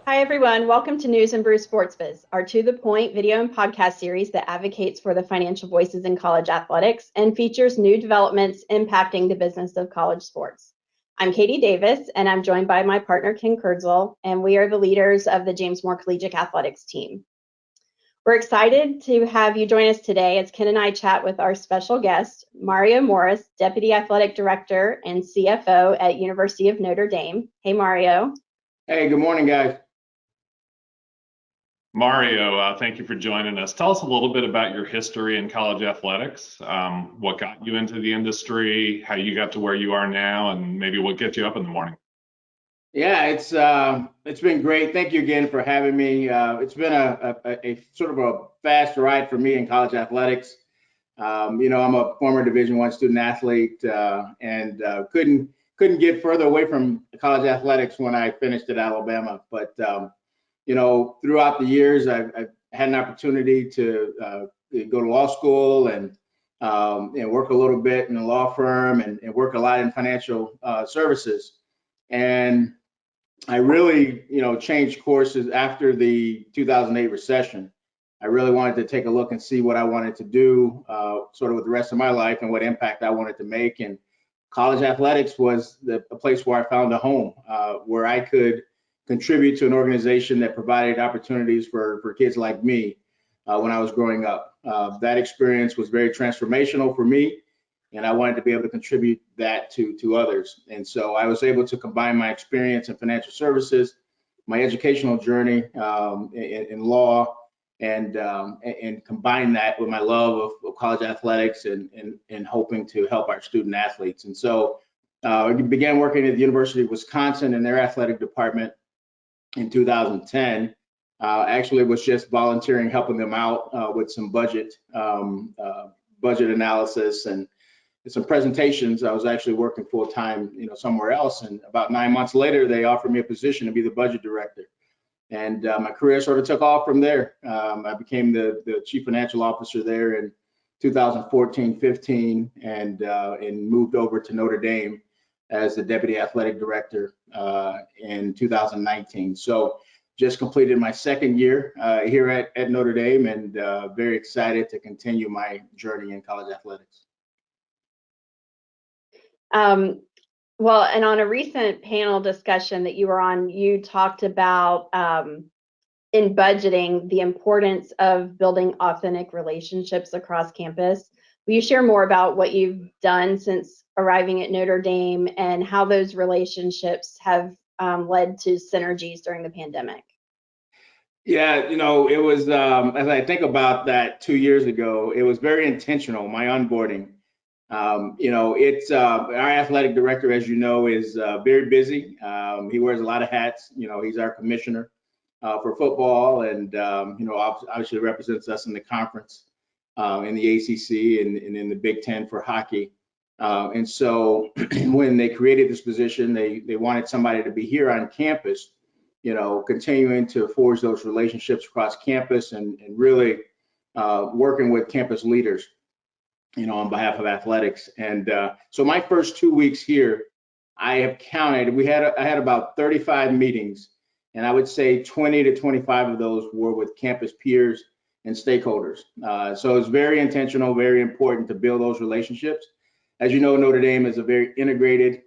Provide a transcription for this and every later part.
Hi, everyone. Welcome to News and Brews Sports Biz, our to-the-point video and podcast series that advocates for the financial voices in college athletics and features new developments impacting the business of college sports. I'm Katie Davis, and I'm joined by my partner, Ken Kurdzwell, and we are the leaders of the James Moore Collegiate Athletics team. We're excited to have you join us today as Ken and I chat with our special guest, Mario Morris, Deputy Athletic Director and CFO at University of Notre Dame. Hey, Mario. Hey, good morning, guys. Mario, thank you for joining us. Tell us a little bit about your history in college athletics, what got you into the industry, how you got to where you are now, and maybe what gets you up in the morning. Yeah, it's been great. Thank you again for having me. It's been a sort of a fast ride for me in college athletics. I'm a former Division I student athlete, and couldn't get further away from college athletics when I finished at Alabama. But throughout the years, I've had an opportunity to go to law school and work a little bit in a law firm and work a lot in financial services. And I really, changed courses after the 2008 recession. I really wanted to take a look and see what I wanted to do, sort of with the rest of my life and what impact I wanted to make. And college athletics was a place where I found a home, where I could contribute to an organization that provided opportunities for kids like me when I was growing up. That experience was very transformational for me, and I wanted to be able to contribute that to others. And so I was able to combine my experience in financial services, my educational journey in law, and combine that with my love of college athletics and hoping to help our student athletes. And so I began working at the University of Wisconsin in their athletic department in 2010. Actually was just volunteering, helping them out with some budget analysis and some presentations. I was actually working full time, somewhere else. And about 9 months later, they offered me a position to be the budget director. And my career sort of took off from there. I became the chief financial officer there in 2014-15 and moved over to Notre Dame as the deputy athletic director in 2019. So just completed my second year here at Notre Dame, and very excited to continue my journey in college athletics. Well, and on a recent panel discussion that you were on, you talked about in budgeting the importance of building authentic relationships across campus. Will you share more about what you've done since arriving at Notre Dame and how those relationships have led to synergies during the pandemic? Yeah, it was, as I think about that 2 years ago, it was very intentional, my onboarding. It's our athletic director, as you know, is very busy. He wears a lot of hats. He's our commissioner for football, and obviously represents us in the conference, in the ACC, and in the Big Ten for hockey. And so when they created this position, they wanted somebody to be here on campus, continuing to forge those relationships across campus and really working with campus leaders, on behalf of athletics. And so my first 2 weeks here, I have counted, I had about 35 meetings, and I would say 20 to 25 of those were with campus peers and stakeholders. So it's very intentional, very important to build those relationships. As you know, Notre Dame is a very integrated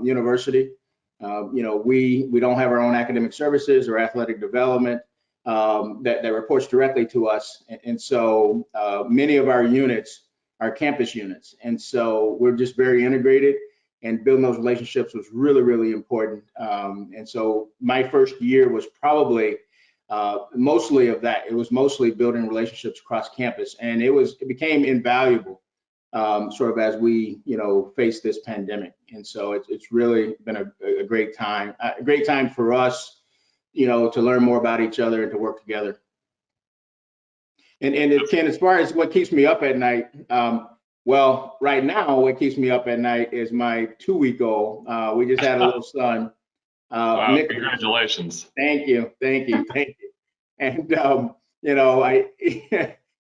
university. We don't have our own academic services or athletic development that reports directly to us. And so many of our units are campus units. And so we're just very integrated, and building those relationships was really, really important. And so my first year was probably mostly of that. It was mostly building relationships across campus, and it became invaluable sort of as we, face this pandemic. And so it's really been a great time for us, to learn more about each other and to work together. And Ken, as far as what keeps me up at night, well, right now, what keeps me up at night is my 2-week-old. We just had a little son. Wow, Nick, congratulations. Thank you. And,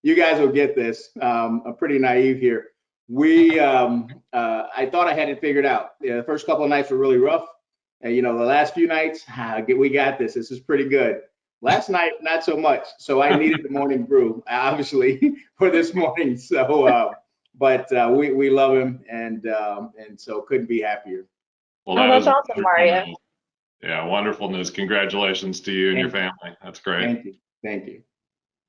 you guys will get this. I'm pretty naive here. I thought I had it figured out. The first couple of nights were really rough. you know, the last few nights, we got this. This is pretty good. Last night, not so much. So I needed the morning brew, obviously, for this morning. So, but we love him, and so couldn't be happier. Well, Oh, that that's is awesome, Mario. news. Yeah, wonderful news. Congratulations to you and your family. That's great. Thank you. Thank you.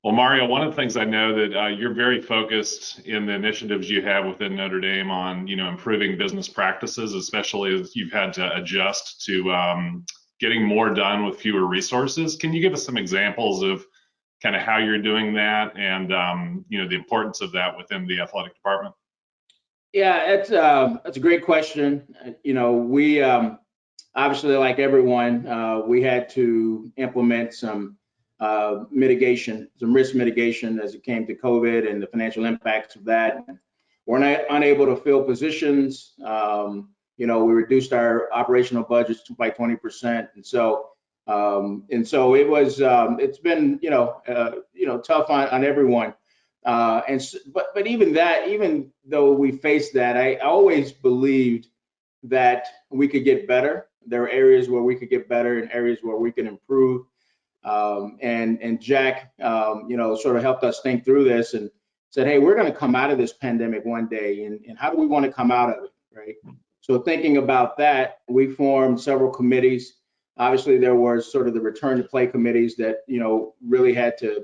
Well, Mario, one of the things I know that you're very focused in the initiatives you have within Notre Dame on, improving business practices, especially as you've had to adjust to getting more done with fewer resources. Can you give us some examples of kind of how you're doing that and, the importance of that within the athletic department? Yeah, that's a great question. We obviously, like everyone, we had to implement some mitigation, some risk mitigation as it came to COVID and the financial impacts of that. We're not unable to fill positions. We reduced our operational budgets by 20%, and so it was. It's been tough on everyone. But even though we faced that, I always believed that we could get better. There are areas where we could get better and areas where we can improve. And Jack, sort of helped us think through this and said, hey, we're going to come out of this pandemic one day, and how do we want to come out of it, right? So thinking about that, we formed several committees. Obviously, there was sort of the return to play committees that, really had to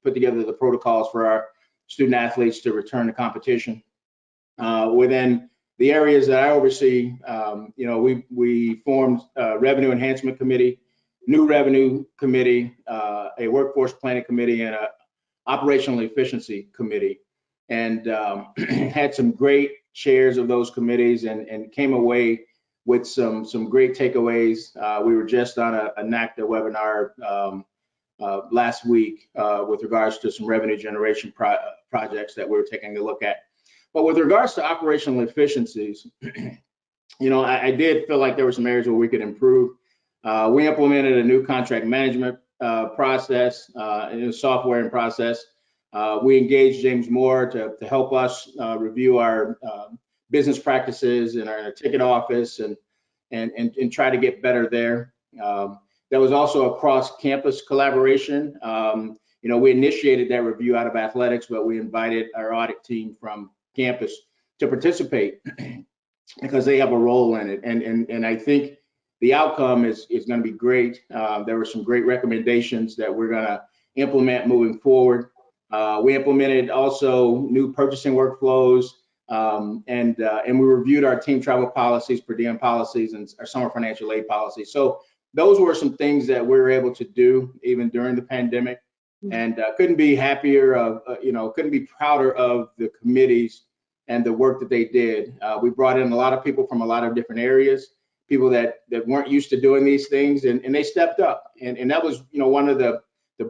put together the protocols for our student athletes to return to competition. Within the areas that I oversee, we formed a revenue enhancement committee, new revenue committee, a workforce planning committee, and a operational efficiency committee, and had some great chairs of those committees and came away with some great takeaways. We were just on a NACDA webinar last week with regards to some revenue generation projects that we were taking a look at. But with regards to operational efficiencies, I did feel like there were some areas where we could improve. We implemented a new contract management process, a new software and process. We engaged James Moore to help us review our business practices in our ticket office and try to get better there. There was also a cross-campus collaboration. We initiated that review out of athletics, but we invited our audit team from campus to participate because they have a role in it. And I think the outcome is going to be great. There were some great recommendations that we're going to implement moving forward. We implemented also new purchasing workflows, and we reviewed our team travel policies, per diem policies, and our summer financial aid policies. So those were some things that we were able to do even during the pandemic, and couldn't be happier couldn't be prouder of the committees and the work that they did. We brought in a lot of people from a lot of different areas, people that weren't used to doing these things, and they stepped up. And that was, one of the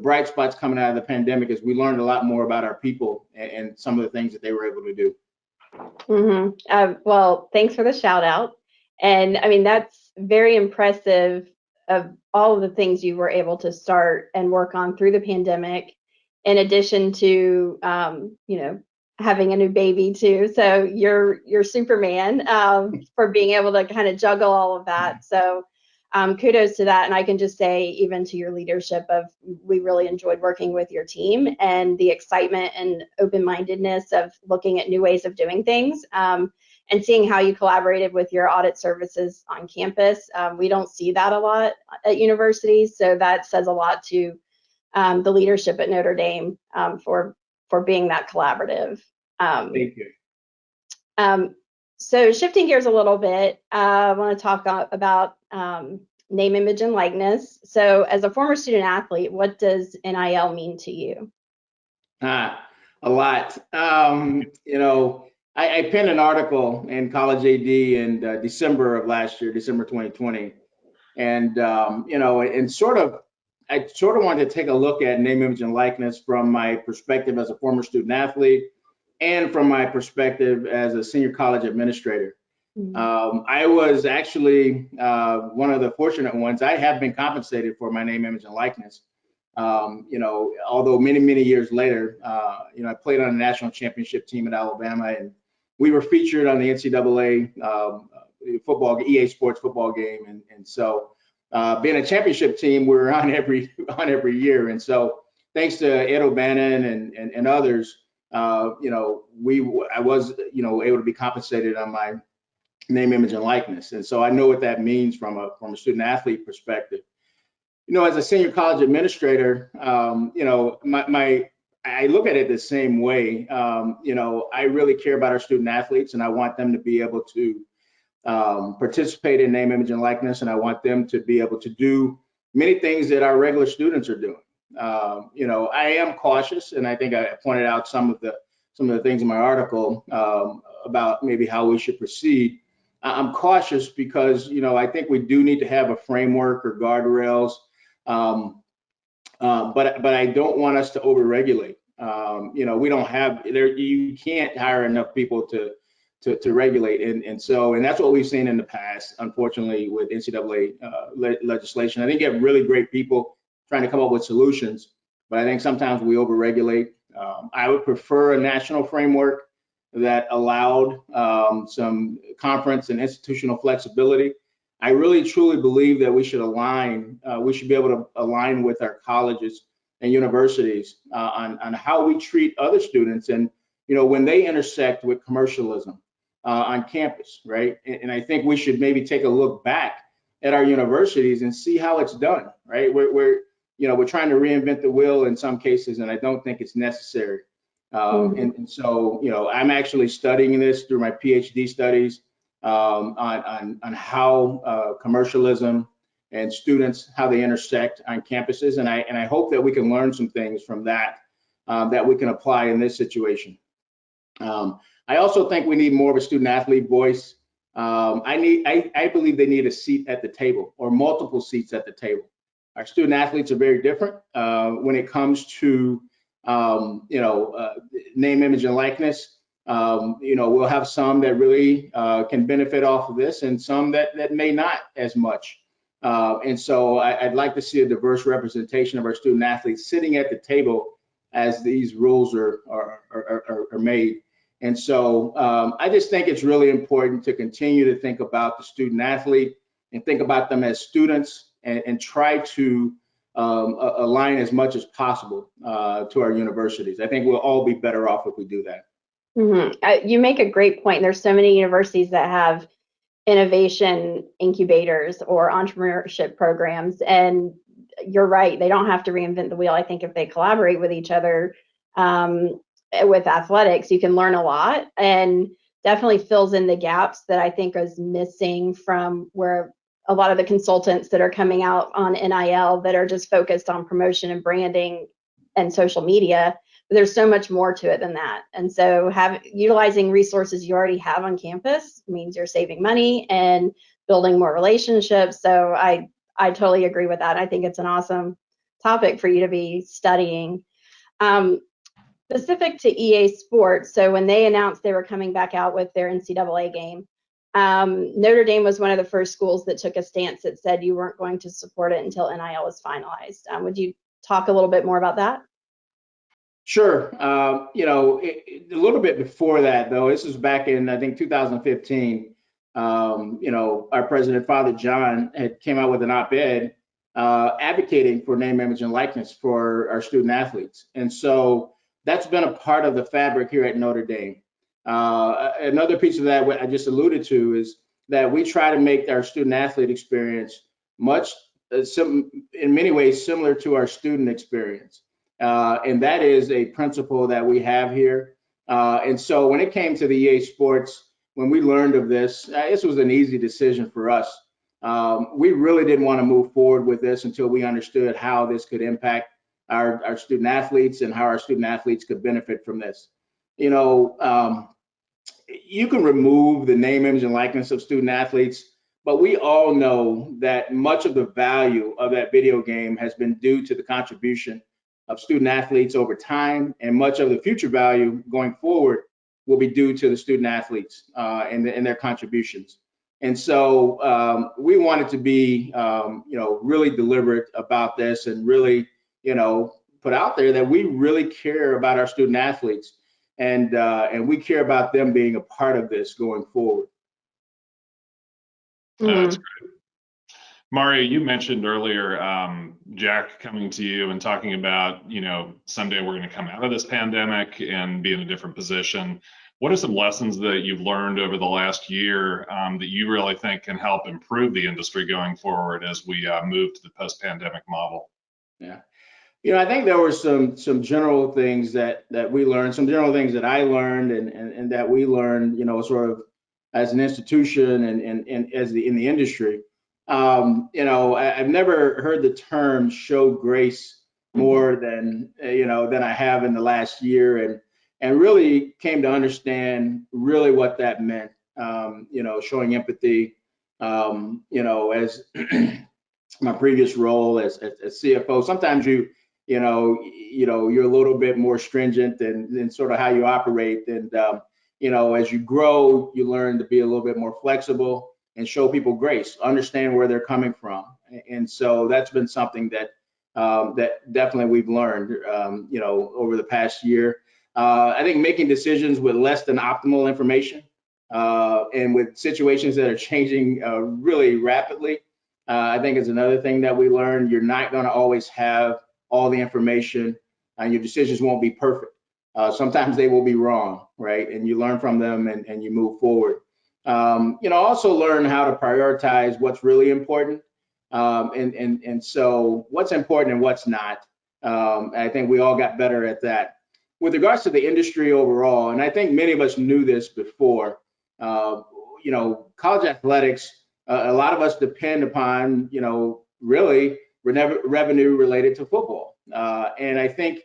bright spots coming out of the pandemic is we learned a lot more about our people and some of the things that they were able to do. Well, thanks for the shout out. And I mean, that's very impressive of all of the things you were able to start and work on through the pandemic, in addition to, having a new baby too. So you're Superman for being able to kind of juggle all of that. So kudos to that. And I can just say, even to your leadership we really enjoyed working with your team and the excitement and open-mindedness of looking at new ways of doing things, and seeing how you collaborated with your audit services on campus. We don't see that a lot at universities. So that says a lot to the leadership at Notre Dame for being that collaborative. Thank you. So shifting gears a little bit, I want to talk about name, image, and likeness. So as a former student athlete, what does NIL mean to you? A lot. I penned an article in Collegiate in December of last year, December 2020, and I sort of wanted to take a look at name, image, and likeness from my perspective as a former student athlete and from my perspective as a senior college administrator. I was actually one of the fortunate ones. I have been compensated for my name, image, and likeness. Although many years later, I played on a national championship team at Alabama, and we were featured on the NCAA football, EA Sports football game, and so being a championship team, we're on every year, and so thanks to Ed O'Bannon and others, I was able to be compensated on my name, image, and likeness, and so I know what that means from a student athlete perspective. As a senior college administrator, I look at it the same way. I really care about our student athletes, and I want them to be able to participate in name, image, and likeness, and I want them to be able to do many things that our regular students are doing. I am cautious, and I think I pointed out some of the things in my article about maybe how we should proceed. I'm cautious because I think we do need to have a framework or guardrails, but I don't want us to overregulate. We don't have there. You can't hire enough people to regulate, and that's what we've seen in the past, unfortunately, with NCAA legislation. I think you have really great people trying to come up with solutions, but I think sometimes we overregulate. I would prefer a national framework that allowed some conference and institutional flexibility. I really truly believe that we should be able to align with our colleges and universities on how we treat other students, and when they intersect with commercialism on campus, right? And I think we should maybe take a look back at our universities and see how it's done, right? We're trying to reinvent the wheel in some cases, and I don't think it's necessary. And so, I'm actually studying this through my PhD studies on how commercialism and students, how they intersect on campuses, and I hope that we can learn some things from that that we can apply in this situation. I also think we need more of a student athlete voice. I believe they need a seat at the table or multiple seats at the table. Our student athletes are very different when it comes to name, image, and likeness. We'll have some that really can benefit off of this, and some that may not as much. And so I'd like to see a diverse representation of our student athletes sitting at the table as these rules are made. And so I just think it's really important to continue to think about the student athlete and think about them as students, and try to align as much as possible to our universities. I think we'll all be better off if we do that. You make a great point. There's so many universities that have innovation incubators or entrepreneurship programs, and you're right, they don't have to reinvent the wheel. I think if they collaborate with each other with athletics, you can learn a lot, and definitely fills in the gaps that I think is missing from where a lot of the consultants that are coming out on NIL that are just focused on promotion and branding and social media. But there's so much more to it than that. And so utilizing resources you already have on campus means you're saving money and building more relationships. So I totally agree with that. I think it's an awesome topic for you to be studying. Specific to EA Sports, so when they announced they were coming back out with their NCAA game, Notre Dame was one of the first schools that took a stance that said you weren't going to support it until NIL was finalized. Would you talk a little bit more about that? Sure. A little bit before that, though, this was back in, I think, 2015. Our president, Father John, had came out with an op-ed advocating for name, image, and likeness for our student athletes. And so that's been a part of the fabric here at Notre Dame. Another piece of that, what I just alluded to, is that we try to make our student athlete experience in many ways similar to our student experience. And that is a principle that we have here. And so when it came to the EA Sports, when we learned of this was an easy decision for us. We really didn't want to move forward with this until we understood how this could impact our student athletes and how our student athletes could benefit from this. You can remove the name, image, and likeness of student athletes, but we all know that much of the value of that video game has been due to the contribution of student athletes over time, and much of the future value going forward will be due to the student athletes and their contributions. And so we wanted to be, really deliberate about this, and really, put out there that we really care about our student athletes, and we care about them being a part of this going forward. That's great. Mario, you mentioned earlier Jack coming to you and talking about, someday we're going to come out of this pandemic and be in a different position. What are some lessons that you've learned over the last year that you really think can help improve the industry going forward as we move to the post-pandemic model? Yeah. I think there were some general things that we learned, some general things that I learned and that we learned, sort of as an institution and in the industry. I've never heard the term show grace more than I have in the last year, and really came to understand really what that meant. Showing empathy. As my previous role as CFO, sometimes you're a little bit more stringent in sort of how you operate, and as you grow, you learn to be a little bit more flexible and show people grace, understand where they're coming from. And so that's been something that definitely we've learned, over the past year. I think making decisions with less than optimal information and with situations that are changing really rapidly, I think is another thing that we learned. You're not going to always have all the information, and your decisions won't be perfect. Sometimes they will be wrong, right? And you learn from them and you move forward. Also learn how to prioritize what's really important, and so what's important and what's not. I think we all got better at that. With regards to the industry overall, and I think many of us knew this before, college athletics, a lot of us depend upon, really revenue related to football. And I think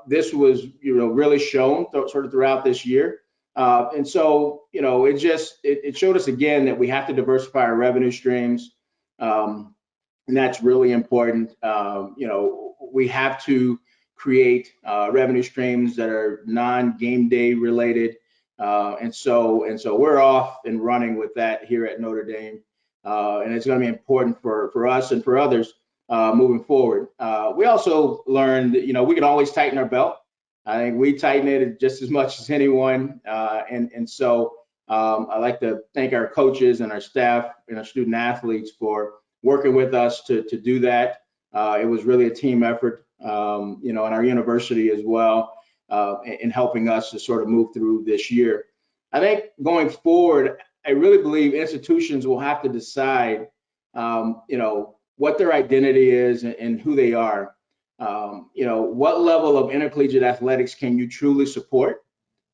this was, really shown sort of throughout this year. And so, it showed us again that we have to diversify our revenue streams. And that's really important. We have to create revenue streams that are non-game day related. And so we're off and running with that here at Notre Dame. And it's going to be important for us and for others moving forward. We also learned that, we can always tighten our belt. I think we tighten it just as much as anyone. And so I'd like to thank our coaches and our staff and our student athletes for working with us to do that. It was really a team effort, in our university as well, in helping us to sort of move through this year. I think going forward, I really believe institutions will have to decide, what their identity is and who they are. What level of intercollegiate athletics can you truly support?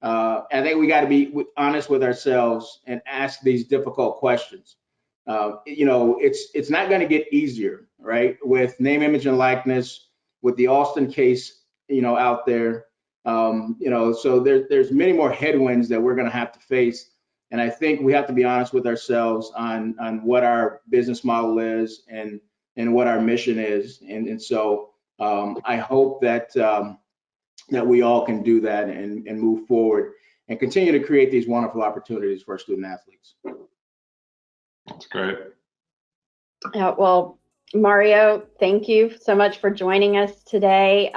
I think we got to be honest with ourselves and ask these difficult questions. It's not going to get easier, right? With name, image, and likeness, with the Alston case, out there. So there's many more headwinds that we're going to have to face. And I think we have to be honest with ourselves on what our business model is and what our mission is. And so I hope that we all can do that and move forward and continue to create these wonderful opportunities for our student athletes. That's great. Yeah, well, Mario, thank you so much for joining us today.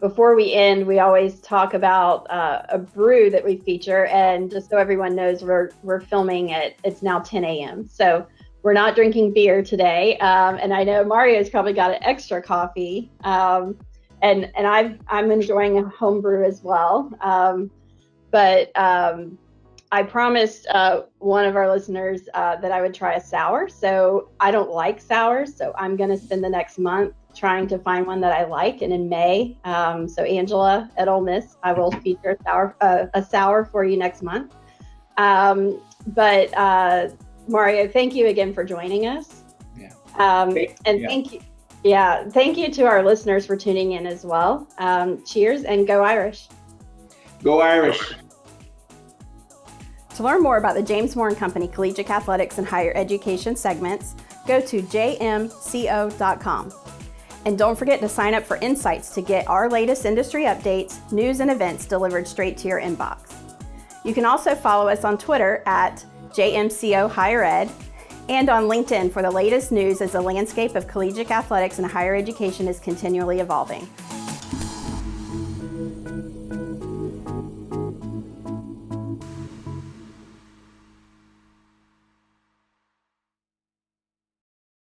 Before we end, we always talk about a brew that we feature, and just so everyone knows, we're filming it. It's now 10 a.m. So we're not drinking beer today, and I know Mario's probably got an extra coffee, and I'm enjoying a home brew as well. But I promised one of our listeners that I would try a sour. So I don't like sours, so I'm going to spend the next month trying to find one that I like. And in May, so Angela at Ole Miss, I will feature a sour for you next month. But Mario, thank you again for joining us. Yeah. Thank you. Yeah, thank you to our listeners for tuning in as well. Cheers and go Irish. Go Irish. To learn more about the James Moore & Company Collegiate Athletics and Higher Education segments, go to jmco.com. And don't forget to sign up for Insights to get our latest industry updates, news, and events delivered straight to your inbox. You can also follow us on Twitter at JMCO Higher Ed and on LinkedIn for the latest news as the landscape of collegiate athletics and higher education is continually evolving.